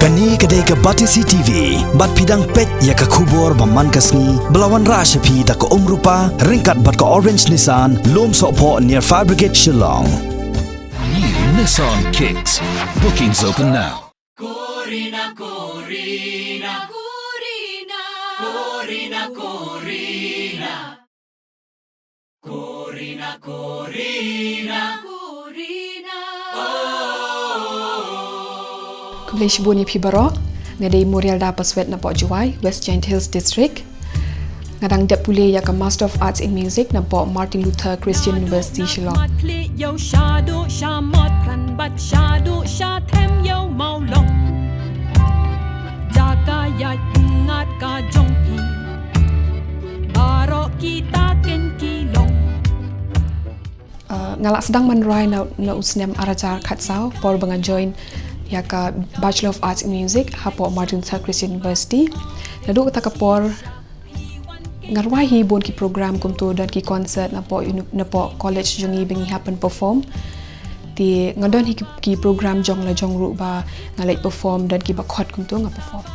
Kani kedai ke Batisi TV, bat pidang pet ya ke kubur baman kasni, belawan rashapi tak ke rupa, ringkat bat ke orange Nissan, lom sokpo near Fire Brigade Shillong. New Nissan Kicks. Bookings open now. Korina, Korina, Korina, Korina, Korina, Korina, Korina, Korina. Kublish Buni Pibaro, ngadai Morealda Paswet na po Rwai, West Giant Hills District. Ngadang depule ya ka Master of Arts in Music na po Martin Luther Christian University Shillong. Ngalak sedang menruai na usnem arajar khatsau por bangan join ya ka Bachelor of Arts in Music hapo Martin Luther Christian University. Nadu kata kapor ngarwai hi bon ki program kumtu dan ki concert na po college jongi bengi happen perform ti ngadon hi ki program jong la jong ru ba ngalai perform dan ki ba khot kumtu nga perform.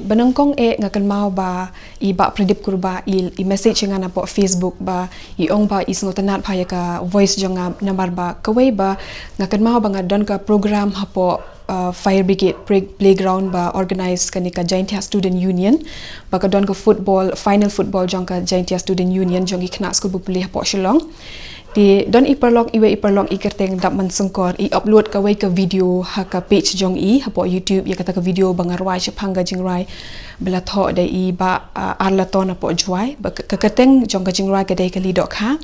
Benengkong ngakan mau ba iba predip kurba i message nga na po Facebook ba iong ba isngotanat pa ya ka voice jonga nambar ba kaway ba ngakan mau ba nga don ka program hapo Fire Brigade playground ba organize kani ka Giant Student Union ba ka don ka final football jong ka Giant Student Union jong ikna school bupuli hapo Shillong di don iperlong ikerteng dap man sengkor i upload ka way ka video ha ka page jong i hapo YouTube ya kata ka video bang Rwai chapanga Jingrwai bela tho dai i ba arlaton hapo Rwai ba kakateng jong ka Jingrwai ka dai ka Lidohkha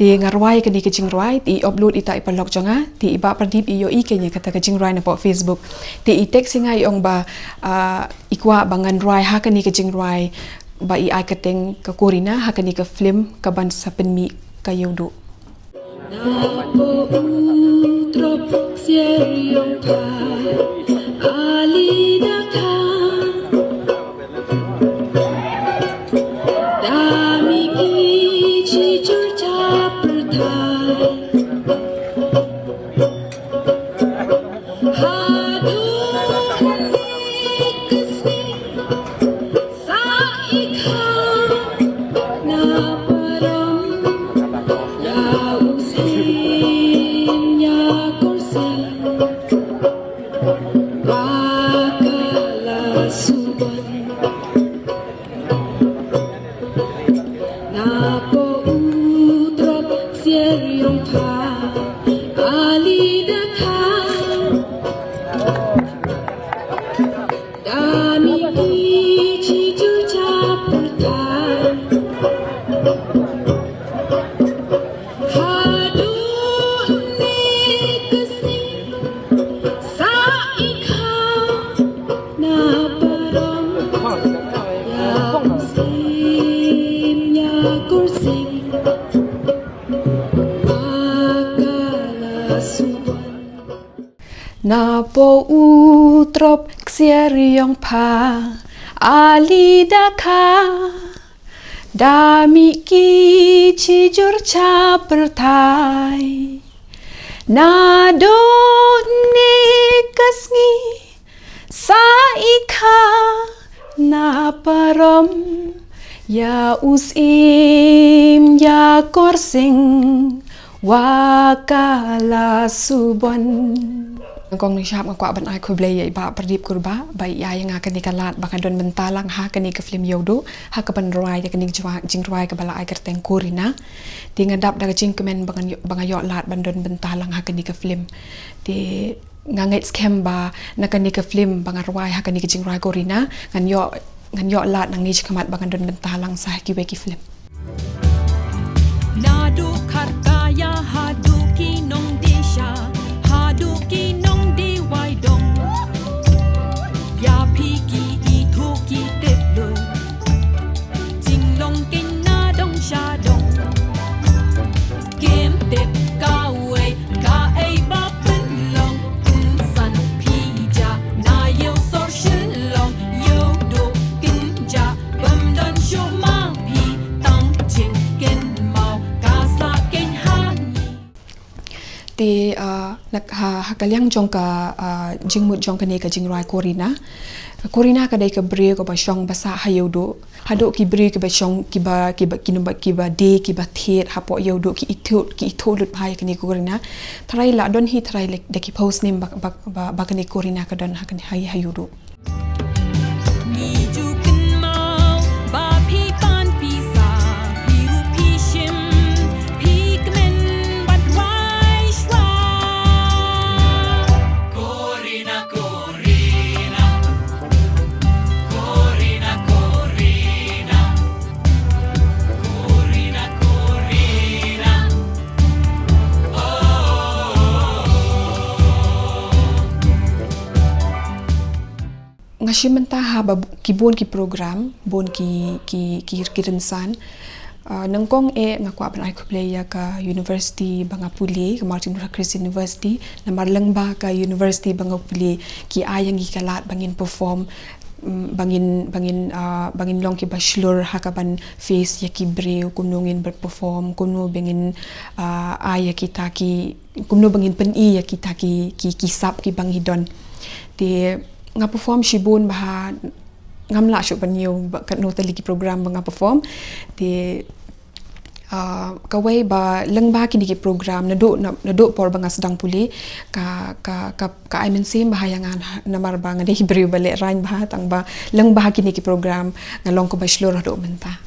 ti ngarwai ka ni ka Jingrwai ti upload ita iperlong jonga ti iba pradip i yo i kenya kata ka Jingrwai na po Facebook ti i text nga iong ba ikwa bangan Rwai ha ka ni ka Jingrwai ba i ai kateng ka Korina ha ka ni ka film ka ban sa penmi ka yodo. Napo utrop siyang pa Lidohkha Dami kichi jurja pertai Hadu nikasni sa ikha na param Napo utrop ksieriong pa Lidohkha Dami kichi jurcha pertai Nadon nikasngi sa ikha na param ya usim ya korsing wakala subon Kong ni syap ngakwa ban ai kublay ya iba perdip kurba bai ya yang akan dikalat baka don bentalang ha kani ke film yodo ha ke ban Rwai ya kani Jingrwai ke bala ai kerteng Korina di ngadap daga jingkemen banga Ïohlad ban don bentalang ha kani ke film di ngangait scam ba na kani ke film banga Rwai ha kani ke Jingrwai Korina ngan Ïohlad nang ni chkamat banga don bentalang sah ki we ki film Nadu karkaya hadu kinong disha hadu kinong diwai dong ya piki itu ki tetlo jinglong kin na dong sha dong kim tep kawe Ti nak kaliang jong ka jingmut jong ka ne ka Jingrwai Korina. Korina ka dai ka bre ko ba shong basa hayodo. Hado ki bre ka ba shong ki ba de ki ba thet hapo yodo ki itho lut phai ka ne Korina. Tharai la don hi tharai lek de ki post name ba ka ne Korina ka don ha ka hayodo. Ngashi mentah ba kibon ki program bon ki rensan nangkong ngakwa ban ai kuplaya ka university bangapuli ka Martin Luther King University namar lengba ka university bangapuli ki ayang ikalat bangin perform bangin long ki bachelor hakaban face ya ki breu kumnungin berperform kumno bangin aya kita ki kumno bangin pen ya kita ki kisap ki bangidon de nga perform shibun bah ngamla shu banyo kat no tali ki program nga perform de kawai ba lengba kini ki program nado por banga sedang puli ka ai mensim bahayangan namar bang de hibri bale rain bah tang ba lengba kini ki program ngalong ko bachelor do menta.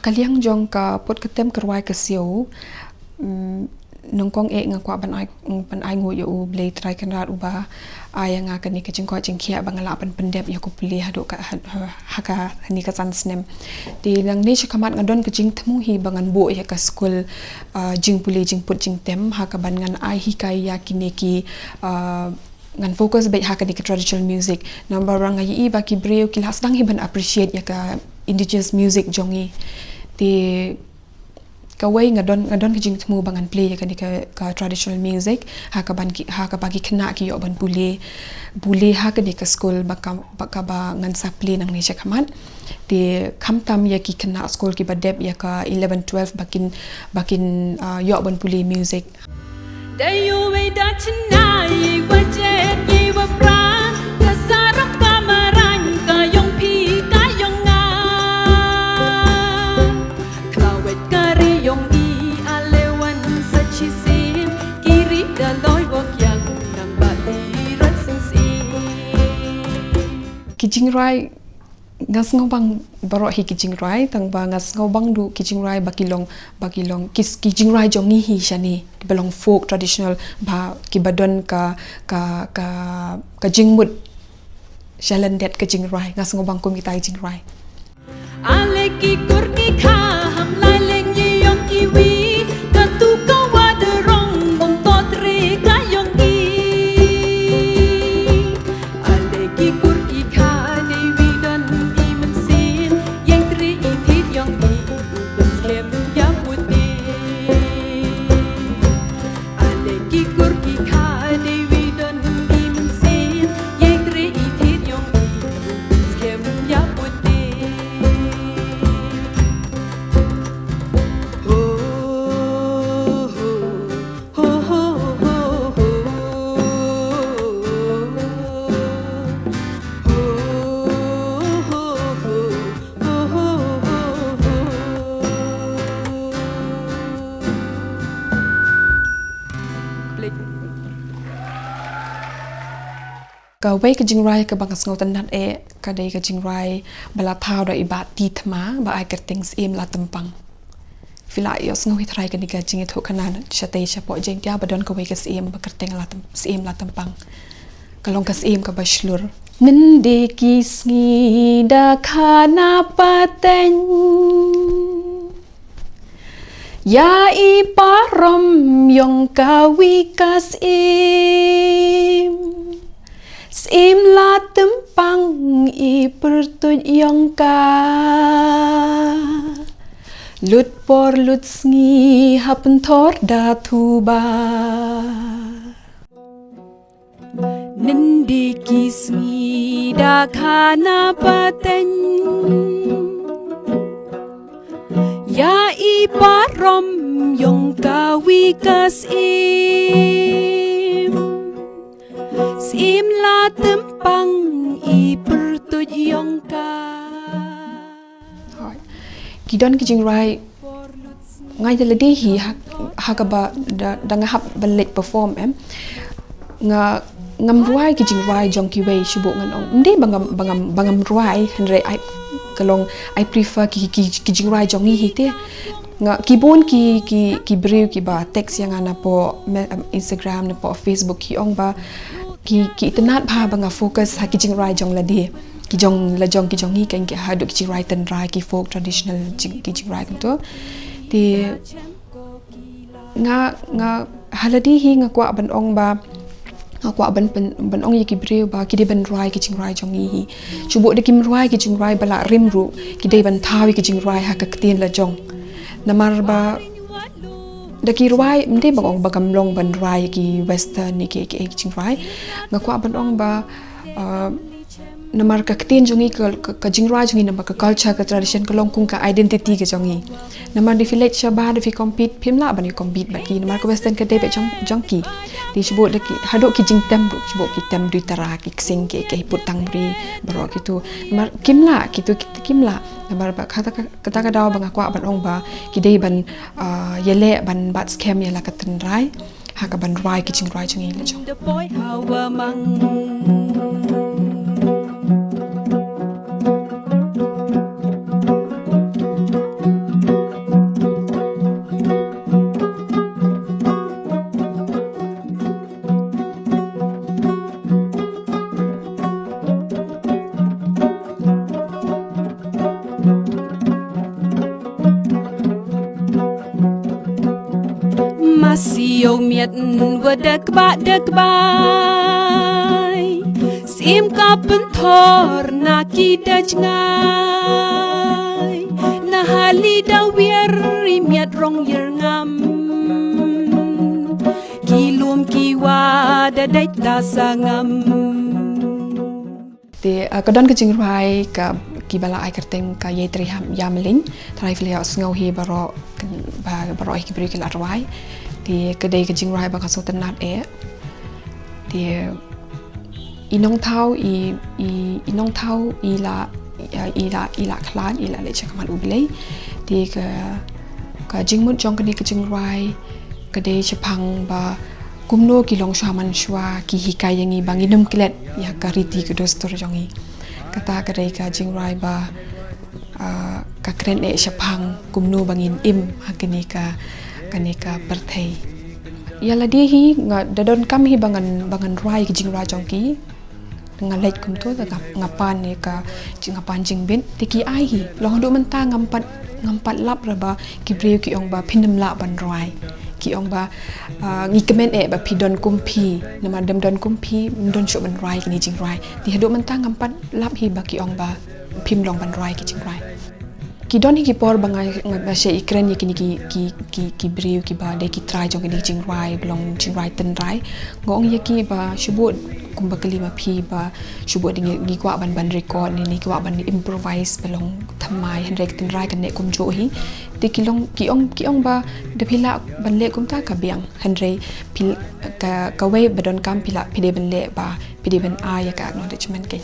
Kaliang jong ka pot ketem kerwai ke siu nongkong ngakwa ban ai ngo yo blay try kan rat uba ai nga kan ni ka jingkwa jingkhia bangala pan pendep yo ko puli hado ka haka ni ka san snem di nang ni chakamat ngadon ka jing thmu hi bangan bo ya ka school jing puli jing put jing tem haka ban ngan ai hi kai ya kineki ngan fokus baik haka di traditional music number rang ai ba ki breu ki las dang hi ban appreciate ya ka indigenous music jongi di kawai ngadon ki jing thmu bangan play ya ka traditional music haka bagi kena ki yo ban bule haka di ka school baka ba ngan sa play nang ni chakamat di kamtam ya ki kena school ki badep ya ka 11 12 bakin yo ban bule music Dayu weda chenai wajet ye wapran kasarap kamaran kayong pi kayong nga klawet kari yong i alewan sa chisim kiri daloy wakyang nang balirat singsim ki Jingrwai ngas ngobang baro hi ki Jingrwai tang ba ngas ngobang du ki Jingrwai bakilong ki Jingrwai jongi hi shani belong folk traditional ba ki badon ka jingmut shalandet ka Jingrwai ngas ngobang kum kita Jingrwai ale ki kurki kha ham lai leng ye yong kiwi katu kawa de rong bom to tre kayong ki ale ki kurki kha nei wi don i man sin yang tri i thit yong ki bus kem ya puti ale ki kurki kha nei wi don i man sin yang tri i thit yong ki bus kem ya puti ka wei ka Jingrwai ka bangas ngotan nat ka dei ka Jingrwai bala thau da ibat ti thma ba ai kertings em la tempang fila yo sngo hi thrai ka ni ka jingi tho khana chate chapo jeng tia badon ka wei ka em ba kerteng la tempang kalong ka em ka bashlur ninde kisngi da khana paten ya i parom yong ka wikas Sim la tempang i pertut yong ka Lut por lut sngi hapen thor da thu ba Nindi kismi da khana paten Ya i parom yong ka wikas Sim la tempang i pertut yong ka Kidon ki Jingrwai ngai de ledi hi hakaba da ngahap balik perform nga ngam Rwai ki Jingrwai jong ki wei shubo ngan ong ndi bangam Rwai andre ai kalong I prefer ki Jingrwai jong hi te nga kibon ki breu ki ba text yang ana po Instagram na po Facebook ki ong ba ki tenat ba banga focus ha ki Jingrwai jong la di ki jong hi kan ki hadu ki Jingrwai tan rai ki folk traditional ki Jingrwai to di nga haladi hi nga kwa ban ong ba kwa ban ong ki breu ba ki de ban Rwai ki Jingrwai jong hi chubo de kim Rwai ki Jingrwai bala rimru ki de ban thawi ki Jingrwai ha ka ktin la jong namar ba daki Rwai mde bang ong bagam long ban Rwai ki western ni ki Jingrwai ngakwa ban ong ba namar ka ktin jongi ka Jingrwai jongi namar ka culture ka tradition ka long kung ka identity ka jongi namar di village sha ba di compete phimla ban compete ba ki namar ka western ka de be jongki di sebut daki hado ki jingtem bu sebut ki tem du tara ki sing ke putang bri baro gitu namar kimla gitu kimla namar ba kata ka daw bang akwa ban ong ba ki dei ban yele ban bat scam yala ka tendrai ha ka ban Rwai ki Jingrwai jongi la jong The boy hawa mang Masih miat wadak bai Sim kapen thor na kita ngai Na hali dawir miat rong yer ngam Kilum kiwa dadait dasa ngam Thì có đơn cái Jingrwai ka kibala ai kerteng ka ye tri ham yamelin trai filia ngau hi baro ai kibri ke Rwai thì cái đây cái Jingrwai ba ka so tanat thì inong thau inong thau ila Ïohlad ila le chakaman ublei thì ka jingmut jong cái Jingrwai cái đây chapang ba kumno kilong shaman shwa ki hikai yangi banginum kilet ya kariti ke dostor jongi kata kadai ka Jingrwai ba ka kren shapang kumno bangin im hakini ka perthei Ïohlad hi nga dadon kam hi bangan Rwai ke Jingrwai jongki ngalait kum to ngapan ne ka ngapan jingbin tiki ai hi long do menta ngampat lap raba ki breu ki ong ba phinam la ban Rwai ki ong ba ngi kemen ba pidon kumpi nama dem don kumpi don shop ban Rwai ni Jingrwai ti hado menta ngampat lap hi ba ki ong ba phim long ban Rwai ki Jingrwai ki don hi ki por bangai ba she ikren ni ki breu ki ba de ki try jong ni Jingrwai belong Jingrwai ten rai ngong ye ki ba shubut kumba kelima pi ba shubut ni kwa ban record ni kwa ban improvise belong thamai hendrek ten rai kan ne kum jo hi ti ki ong ba de pila ban le kum ta ka biang hendrei pil ka we badon kam pila pide ban le ba pide ban a ya ka acknowledgement ke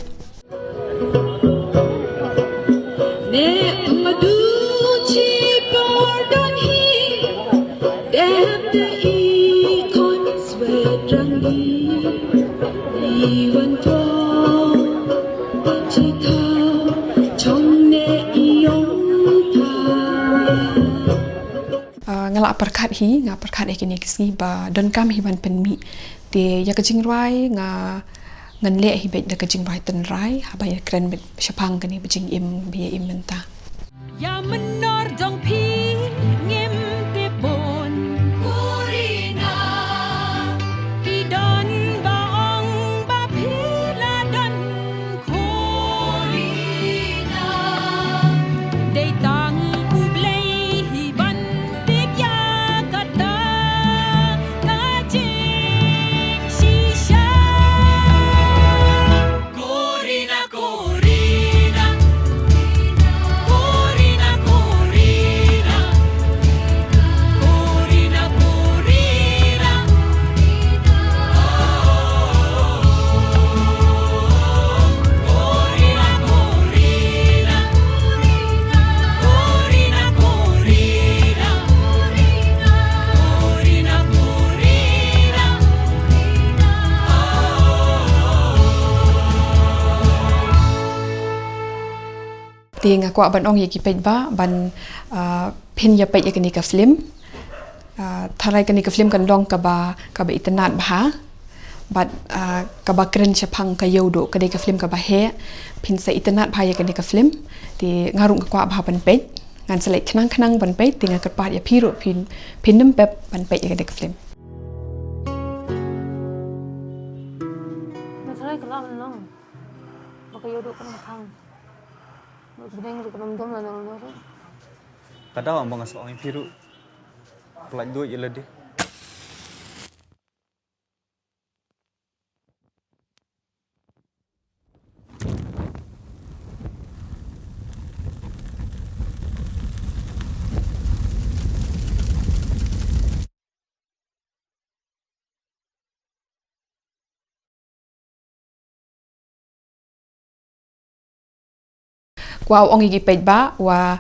Ne madu chi pardon hi Deb de I kon sweat rangi Iwan to chi thao Chong ne iong ta ngala perkat hi nga perkat ekini kisni ba don kam hi ban pen mi te ya ka Jingrwai nga ngan le hi bet da ka Jingrwai ten rai ha ba ya kren bet shapang kani ba jing im bi im menta Ya menor dong pi ngim te bon Korina Hidon baong ba pila dan Korina Day tang ublay hiban tigya kata kajing shisha Korina Korina Korina Korina Korina Korina Korina Korina Korina Korina Korina ti nga kwa ban ong ye ki pet ba ban pin ya pet ya kani ka film tharai kani ka film kan dong ka ba itanat ba bat ka ba kren chapang ka yodo ka de ka film ka ba he pin sa itanat ba ya kani ka film ti ngarung ka kwa ba ban pet ngan selek khnang ban pet ti nga ka pat ya phiru pin nem pep ban pet ya kani ka film Masalah kalau menang, maka yaudah kan matang. Bidang itu kalau menang lalu lalu. Kadang abang asal orang piru, pelaj duit je lah dia. qua ông ấy pet ba và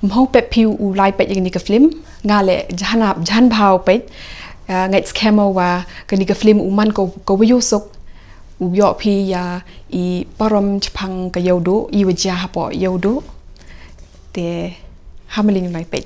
mau pet piu u lai pet yang ni ka film ngale jahan bhau pet ngai scammer wa ka ni ka film uman ko wiyo sok u yo pi ya I parom chpang ka yodo I wajah po yodo te hamelin lai pet